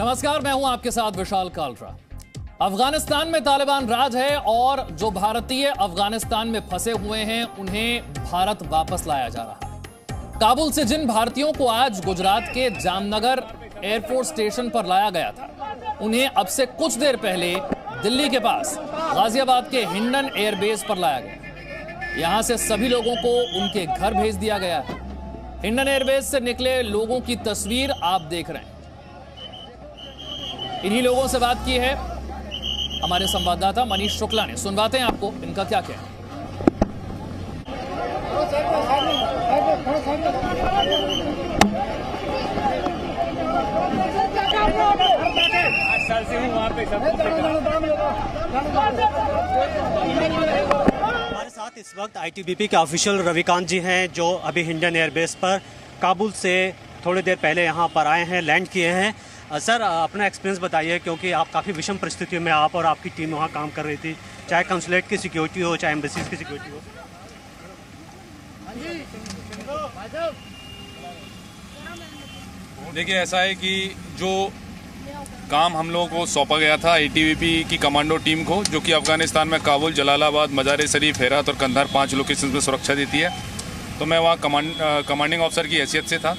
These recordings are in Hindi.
नमस्कार, मैं हूं आपके साथ विशाल कालरा। अफगानिस्तान में तालिबान राज है और जो भारतीय अफगानिस्तान में फंसे हुए हैं उन्हें भारत वापस लाया जा रहा है। काबुल से जिन भारतीयों को आज गुजरात के जामनगर एयरपोर्ट स्टेशन पर लाया गया था, उन्हें अब से कुछ देर पहले दिल्ली के पास गाजियाबाद के हिंडन एयरबेस पर लाया गया। यहां से सभी लोगों को उनके घर भेज दिया गया है। हिंडन एयरबेस से निकले लोगों की तस्वीर आप देख रहे हैं। इन्हीं लोगों से बात की है हमारे संवाददाता मनीष शुक्ला ने। सुनवाते हैं आपको इनका क्या कहना है। 8 साल से हूँ वहाँ पे। हमारे साथ इस वक्त आईटीबीपी के ऑफिशियल रविकांत जी हैं, जो अभी हिंडन एयरबेस पर काबुल से थोड़ी देर पहले यहाँ पर आए हैं, लैंड किए हैं। सर, अपना एक्सपीरियंस बताइए, क्योंकि आप काफ़ी विषम परिस्थितियों में आप और आपकी टीम वहाँ काम कर रही थी, चाहे कंसुलेट की सिक्योरिटी हो, चाहे एम्बेसीज की सिक्योरिटी हो। देखिए, ऐसा है कि जो काम हम लोगों को सौंपा गया था आईटीबीपी की कमांडो टीम को, जो कि अफगानिस्तान में काबुल, जलालाबाद, मजार शरीफ, हेरात और कंधार 5 लोकेशन में सुरक्षा देती है, तो मैं वहाँ कमांडिंग ऑफिसर की हैसियत से था।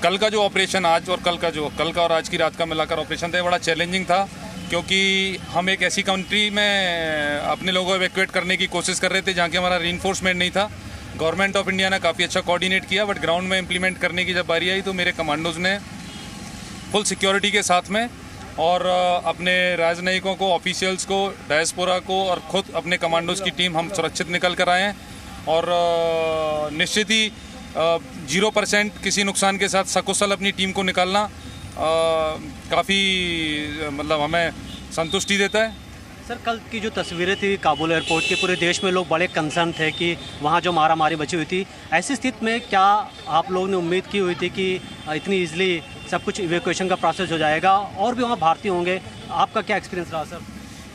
कल का जो ऑपरेशन आज और कल का और आज की रात का मिलाकर ऑपरेशन था, बड़ा चैलेंजिंग था, क्योंकि हम एक ऐसी कंट्री में अपने लोगों को इवैक्यूएट करने की कोशिश कर रहे थे जहाँ की हमारा रीइंफोर्समेंट नहीं था। गवर्नमेंट ऑफ इंडिया ने काफ़ी अच्छा कोऑर्डिनेट किया, बट ग्राउंड में इम्प्लीमेंट करने की जब बारी आई तो मेरे कमांडोज ने फुल सिक्योरिटी के साथ में और अपने राजनयिकों को, ऑफिशियल्स को, डायस्पोरा को और ख़ुद अपने कमांडोज की टीम हम सुरक्षित निकल कर आए हैं। और निश्चित ही 0% किसी नुकसान के साथ सकुशल अपनी टीम को निकालना काफ़ी मतलब हमें संतुष्टि देता है। सर, कल की जो तस्वीरें थी काबुल एयरपोर्ट के, पूरे देश में लोग बड़े कंसर्न थे कि वहाँ जो मारामारी बची हुई थी, ऐसी स्थिति में क्या आप लोगों ने उम्मीद की हुई थी कि इतनी ईजिली सब कुछ इवैक्यूएशन का प्रोसेस हो जाएगा और भी वहाँ भारतीय होंगे? आपका क्या एक्सपीरियंस रहा सर?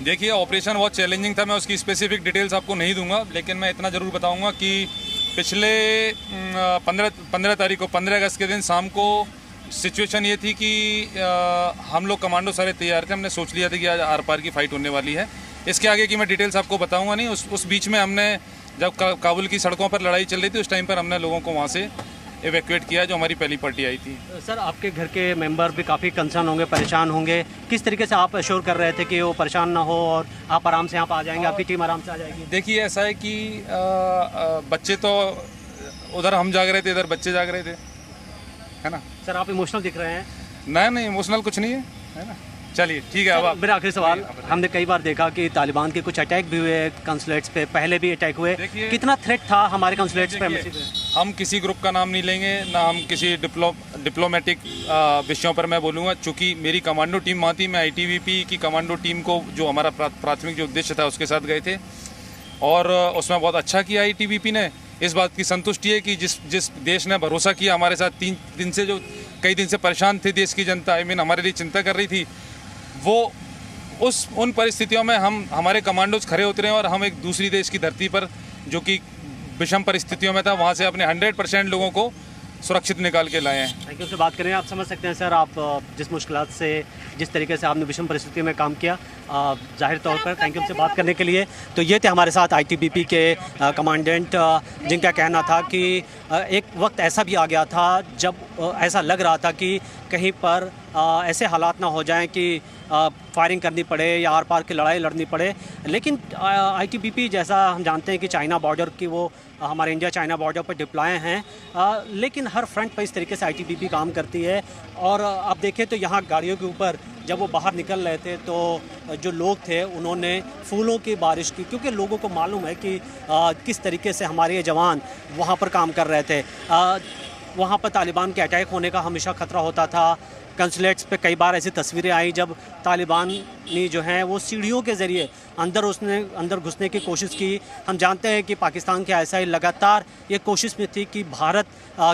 देखिए, ऑपरेशन बहुत चैलेंजिंग था। मैं उसकी स्पेसिफिक डिटेल्स आपको नहीं दूंगा, लेकिन मैं इतना ज़रूर बताऊंगा कि पिछले 15 तारीख को, 15 अगस्त के दिन शाम को सिचुएशन ये थी कि हम लोग कमांडो सारे तैयार थे। हमने सोच लिया था कि आज आर पार की फ़ाइट होने वाली है। इसके आगे की मैं डिटेल्स आपको बताऊंगा नहीं। उस बीच में हमने जब काबुल की सड़कों पर लड़ाई चल रही थी, उस टाइम पर हमने लोगों को वहाँ से इवैक्यूएट किया, जो हमारी पहली पार्टी आई थी। सर, आपके घर के मेंबर भी काफ़ी कंसर्न होंगे, परेशान होंगे। किस तरीके से आप एश्योर कर रहे थे कि वो परेशान ना हो और आप आराम से यहाँ पर आ जाएंगे, आपकी टीम आराम से आ जाएगी? देखिए, ऐसा है कि बच्चे तो उधर हम जाग रहे थे, इधर बच्चे जाग रहे थे, है ना। सर, आप इमोशनल दिख रहे हैं। नहीं, इमोशनल कुछ नहीं है ना। चलिए, ठीक है। अब मेरा आखिरी सवाल, हमने कई बार देखा कि तालिबान के कुछ अटैक भी हुए कंसुलेट्स पे, पहले भी अटैक हुए। कितना थ्रेट था हमारे कंसुलेट्स पे? हम किसी ग्रुप का नाम नहीं लेंगे, ना हम किसी डिप्लोमेटिक विषयों पर मैं बोलूँगा। चूँकि मेरी कमांडो टीम वहाँ थी, मैं आईटीबीपी की कमांडो टीम को, जो हमारा प्राथमिक जो उद्देश्य था, उसके साथ गए थे और उसमें बहुत अच्छा किया आईटीबीपी ने। इस बात की संतुष्टि है कि जिस देश ने भरोसा किया हमारे साथ, 3 दिन से, जो कई दिन से परेशान थी देश की जनता, हमारे लिए चिंता कर रही थी, वो उन परिस्थितियों में हमारे कमांडोज खरे उतरे और हम एक दूसरी देश की धरती पर, जो कि विषम परिस्थितियों में था, वहाँ से अपने 100% लोगों को सुरक्षित निकाल के लाए हैं। Thank you. से बात करें, आप समझ सकते हैं सर, आप जिस मुश्किलात से, जिस तरीके से आपने विषम परिस्थिति में काम किया, जाहिर तौर पर थैंक यू से बात करने के लिए। तो ये थे हमारे साथ आईटीबीपी के कमांडेंट, जिनका कहना था कि एक वक्त ऐसा भी आ गया था जब ऐसा लग रहा था कि कहीं पर ऐसे हालात ना हो जाएं कि फायरिंग करनी पड़े या आर पार की लड़ाई लड़नी पड़े। लेकिन आईटीबीपी, जैसा हम जानते हैं कि चाइना बॉर्डर की, वो हमारे इंडिया चाइना बॉर्डर पर डिप्लॉय हैं, लेकिन हर फ्रंट पर इस तरीके से आईटीबीपी काम करती है। और आप देखें तो यहाँ गाड़ियों के ऊपर जब वो बाहर निकल रहे थे तो जो लोग थे उन्होंने फूलों की बारिश की, क्योंकि लोगों को मालूम है कि किस तरीके से हमारे ये जवान वहाँ पर काम कर रहे थे। वहाँ पर तालिबान के अटैक होने का हमेशा ख़तरा होता था। कंसुलेट्स पे कई बार ऐसी तस्वीरें आई जब तालिबान ने जो है वो सीढ़ियों के ज़रिए अंदर घुसने की कोशिश की। हम जानते हैं कि पाकिस्तान के ISI लगातार ये कोशिश में थी कि भारत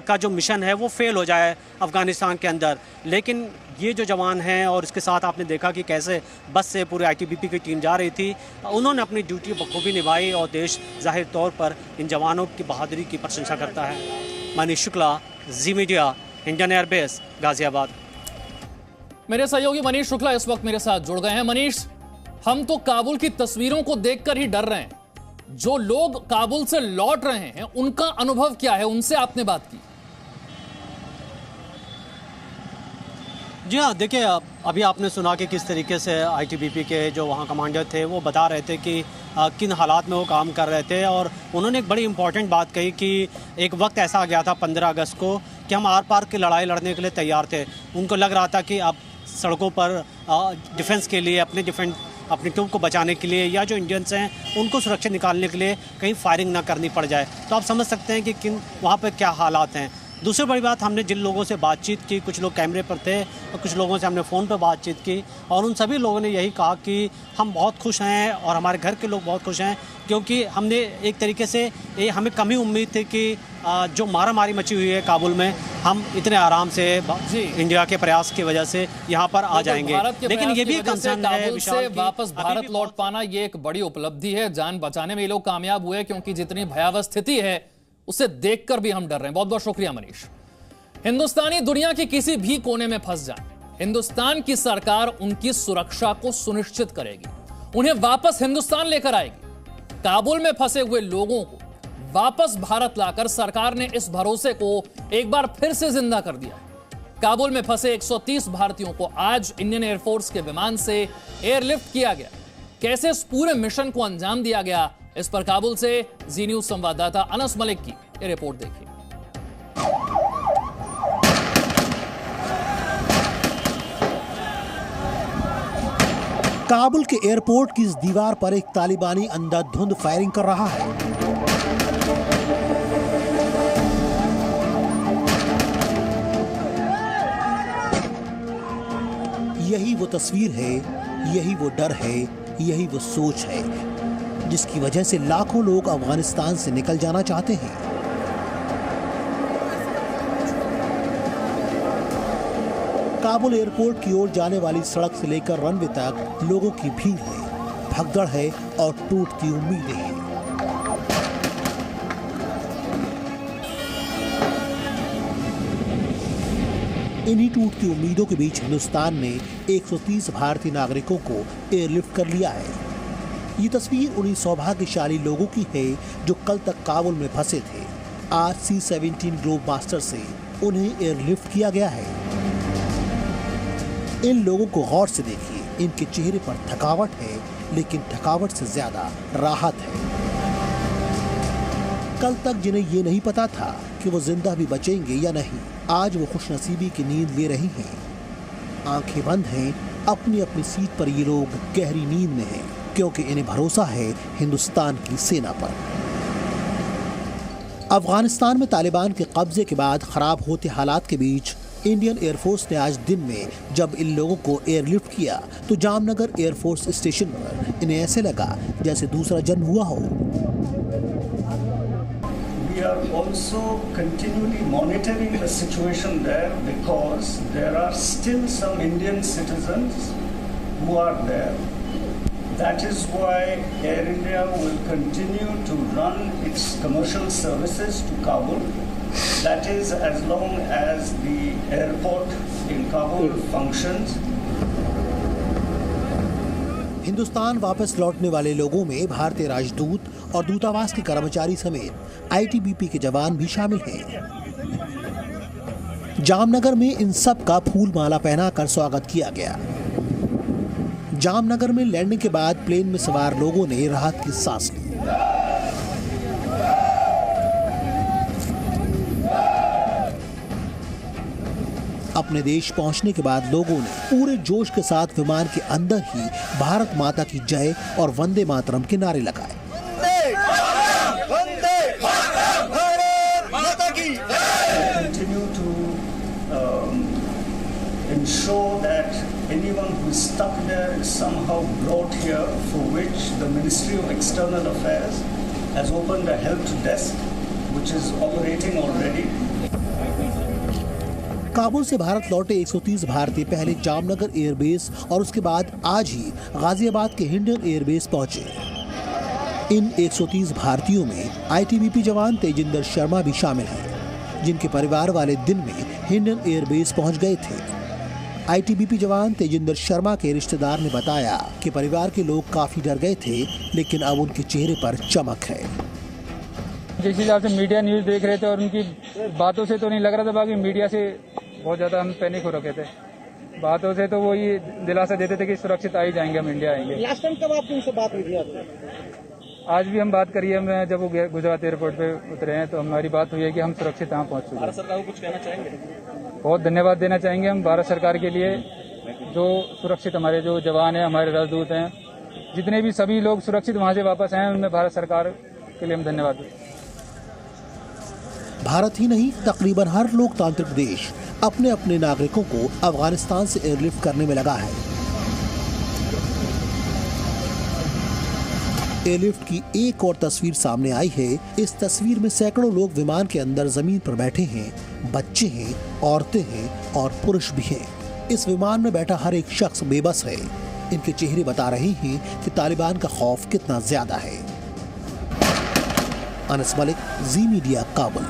का जो मिशन है वो फेल हो जाए अफ़गानिस्तान के अंदर, लेकिन ये जो जवान हैं, और इसके साथ आपने देखा कि कैसे बस से पूरे आईटीबीपी की टीम जा रही थी, उन्होंने अपनी ड्यूटी बखूबी निभाई और देश जाहिर तौर पर इन जवानों की बहादुरी की प्रशंसा करता है। मनीष शुक्ला, जी मीडिया, इंडियन एयरबेस, गाज़ियाबाद। मेरे सहयोगी मनीष शुक्ला इस वक्त मेरे साथ जुड़ गए हैं। मनीष, हम तो काबुल की तस्वीरों को देखकर ही डर रहे हैं। जो लोग काबुल से लौट रहे हैं उनका अनुभव क्या है, उनसे आपने बात की? जी हाँ, देखिए अभी आपने सुना कि किस तरीके से आईटीबीपी के जो वहाँ कमांडर थे वो बता रहे थे कि किन हालात में वो काम कर रहे थे। और उन्होंने एक बड़ी इंपॉर्टेंट बात कही कि एक वक्त ऐसा आ गया था 15 अगस्त को कि हम आर पार की लड़ाई लड़ने के लिए तैयार थे। उनको लग रहा था कि अब सड़कों पर डिफेंस के लिए अपनी ट्रूप को बचाने के लिए या जो इंडियंस हैं उनको सुरक्षित निकालने के लिए कहीं फायरिंग ना करनी पड़ जाए। तो आप समझ सकते हैं कि वहाँ पर क्या हालात हैं। दूसरी बड़ी बात, हमने जिन लोगों से बातचीत की, कुछ लोग कैमरे पर थे और कुछ लोगों से हमने फ़ोन पर बातचीत की, और उन सभी लोगों ने यही कहा कि हम बहुत खुश हैं और हमारे घर के लोग बहुत खुश हैं, क्योंकि हमने एक तरीके से हमें कम ही उम्मीद थी कि जो मारामारी मची हुई है काबुल में, हम इतने आराम से इंडिया के प्रयास की वजह से यहाँ पर आ जाएंगे। लेकिन ये भी कंसर्न है, से वापस भारत लौट पाना ये एक बड़ी उपलब्धि है। जान बचाने में ये लोग कामयाब हुए, क्योंकि जितनी भयावह स्थिति है उसे देखकर भी हम डर रहे हैं। बहुत बहुत शुक्रिया मनीष। हिंदुस्तानी दुनिया के किसी भी कोने में फंस जाए, हिंदुस्तान की सरकार उनकी सुरक्षा को सुनिश्चित करेगी, उन्हें वापस हिंदुस्तान लेकर आएगी। काबुल में फंसे हुए लोगों को वापस भारत लाकर सरकार ने इस भरोसे को एक बार फिर से जिंदा कर दिया। काबुल में फंसे 130 भारतीयों को आज इंडियन एयरफोर्स के विमान से एयरलिफ्ट किया गया। कैसे इस पूरे मिशन को अंजाम दिया गया, इस पर काबुल से जी न्यूज संवाददाता अनस मलिक की ये रिपोर्ट देखिए। काबुल के एयरपोर्ट की इस दीवार पर एक तालिबानी अंधाधुंध फायरिंग कर रहा है। यही वो तस्वीर है, यही वो डर है, यही वो सोच है जिसकी वजह से लाखों लोग अफगानिस्तान से निकल जाना चाहते हैं। काबुल एयरपोर्ट की ओर जाने वाली सड़क से लेकर रनवे तक लोगों की भीड़ है, भगदड़ है और टूटती उम्मीदें हैं। इन्हीं टूटती उम्मीदों के बीच हिंदुस्तान ने 130 भारतीय नागरिकों को एयरलिफ्ट कर लिया है। ये तस्वीर उन्हीं सौभाग्यशाली लोगों की है जो कल तक काबुल में फंसे थे। आज C-17 ग्लोब मास्टर से उन्हें एयरलिफ्ट किया गया है। इन लोगों को गौर से देखिए, इनके चेहरे पर थकावट है, लेकिन थकावट से ज्यादा राहत है। कल तक जिन्हें ये नहीं पता था कि वो जिंदा भी बचेंगे या नहीं, आज वो खुशनसीबी की नींद ले रही हैं। आंखें बंद हैं, अपनी अपनी सीट पर ये लोग गहरी नींद में हैं, क्योंकि इन्हें भरोसा है हिंदुस्तान की सेना पर। अफगानिस्तान में तालिबान के कब्जे के बाद खराब होते हालात के बीच इंडियन एयरफोर्स ने आज दिन में जब इन लोगों को एयरलिफ्ट किया तो जामनगर एयरफोर्स स्टेशन पर इन्हें ऐसे लगा जैसे दूसरा जन्म हुआ हो। We are also continually monitoring the situation there because there are still some Indian citizens who are there. That is why Air India will continue to run its commercial services to Kabul. That is as long as the airport in Kabul functions. Hindustan वापस लौटने वाले लोगों में भारतीय राजदूत और दूतावास के कर्मचारी समेत आईटीबीपी के जवान भी शामिल हैं। जामनगर में इन सब का फूल माला पहनाकर स्वागत किया गया। जामनगर में लैंडिंग के बाद प्लेन में सवार लोगों ने राहत की सांस ली। अपने देश पहुंचने के बाद लोगों ने पूरे जोश के साथ विमान के अंदर ही भारत माता की जय और वंदे मातरम के नारे लगाए। Ensure that anyone who is stuck there is somehow brought here, for which the Ministry of External Affairs has opened a help desk which is operating already. Kabul से भारत लौटे 130 भारतीय पहले जामनगर एयरबेस और उसके बाद आज ही गाजियाबाद के हिंडन एयरबेस पहुंचे। इन 130 भारतीयों में आईटीबीपी जवान तेजिंदर शर्मा भी शामिल हैं, जिनके परिवार वाले दिन में हिंडन एयरबेस पहुंच गए थे। आईटीबीपी जवान तेजिंदर शर्मा के रिश्तेदार ने बताया कि परिवार के लोग काफी डर गए थे, लेकिन अब उनके चेहरे पर चमक है। जिस हिसाब से मीडिया न्यूज देख रहे थे और उनकी बातों से तो नहीं लग रहा था, बाकी मीडिया से बहुत ज्यादा हम पैनिक हो रखे थे। बातों से तो वो ये दिलासा देते थे कि सुरक्षित आ ही जाएंगे, हम इंडिया आएंगे। लास्ट टाइम कब आपकी उनसे बात हुई थी आपने? आज भी हम बात करिए, मैं जब वो गुजरात एयरपोर्ट पे उतरे हैं तो हमारी बात हुई है कि हम सुरक्षित यहाँ पहुँच चुके हैं। भारत सरकार को कुछ कहना चाहेंगे? बहुत धन्यवाद देना चाहेंगे हम भारत सरकार के लिए, जो सुरक्षित हमारे जो जवान हैं, हमारे राजदूत हैं, जितने भी सभी लोग सुरक्षित वहाँ से वापस आए, उनमें भारत सरकार के लिए हम धन्यवाद दें। भारत ही नहीं, तकरीबन हर लोकतांत्रिक देश अपने अपने नागरिकों को अफगानिस्तान से एयरलिफ्ट करने में लगा है। एयरलिफ्ट की एक और तस्वीर सामने आई है। इस तस्वीर में सैकड़ों लोग विमान के अंदर जमीन पर बैठे हैं। बच्चे हैं, औरतें हैं और पुरुष भी हैं। इस विमान में बैठा हर एक शख्स बेबस है। इनके चेहरे बता रहे हैं कि तालिबान का खौफ कितना ज्यादा है। अनस मलिक, जी मीडिया, काबुल।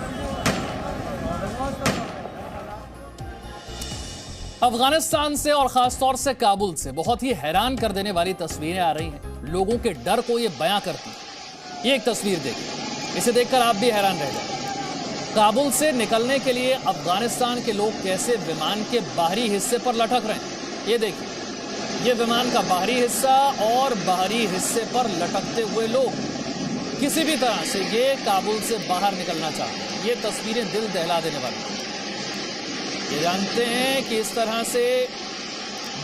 अफगानिस्तान से और खासतौर से काबुल से बहुत ही हैरान कर देने वाली तस्वीरें आ रही हैं। लोगों के डर को ये बयां करती हैं। ये एक तस्वीर देखिए, इसे देखकर आप भी हैरान रह जाएंगे। काबुल से निकलने के लिए अफगानिस्तान के लोग कैसे विमान के बाहरी हिस्से पर लटक रहे हैं। ये देखिए, ये विमान का बाहरी हिस्सा और बाहरी हिस्से पर लटकते हुए लोग किसी भी तरह से ये काबुल से बाहर निकलना चाहते हैं। ये तस्वीरें दिल दहला देने वाली हैं। ये जानते हैं कि इस तरह से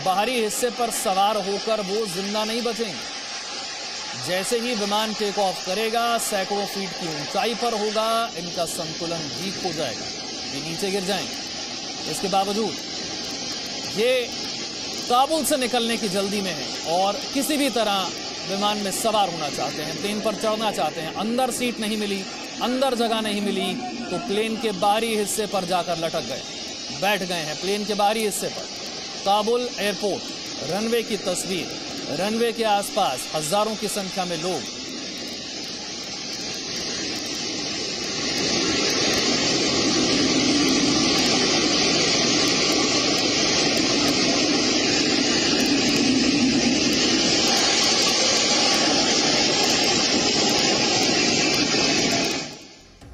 बाहरी हिस्से पर सवार होकर वो जिंदा नहीं बचेंगे। जैसे ही विमान टेक ऑफ करेगा, सैकड़ों फीट की ऊंचाई पर होगा, इनका संतुलन भी खो जाएगा, ये नीचे गिर जाएंगे। इसके बावजूद ये काबुल से निकलने की जल्दी में है और किसी भी तरह विमान में सवार होना चाहते हैं, प्लेन पर चढ़ना चाहते हैं। अंदर सीट नहीं मिली, अंदर जगह नहीं मिली तो प्लेन के बाहरी हिस्से पर जाकर लटक गए, बैठ गए हैं प्लेन के बाहरी हिस्से पर। काबुल एयरपोर्ट, रनवे की तस्वीर, रनवे के आसपास हजारों की संख्या में लोग।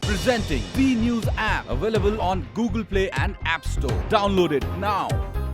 Presenting B News app, available on Google Play and App Store. Download it now.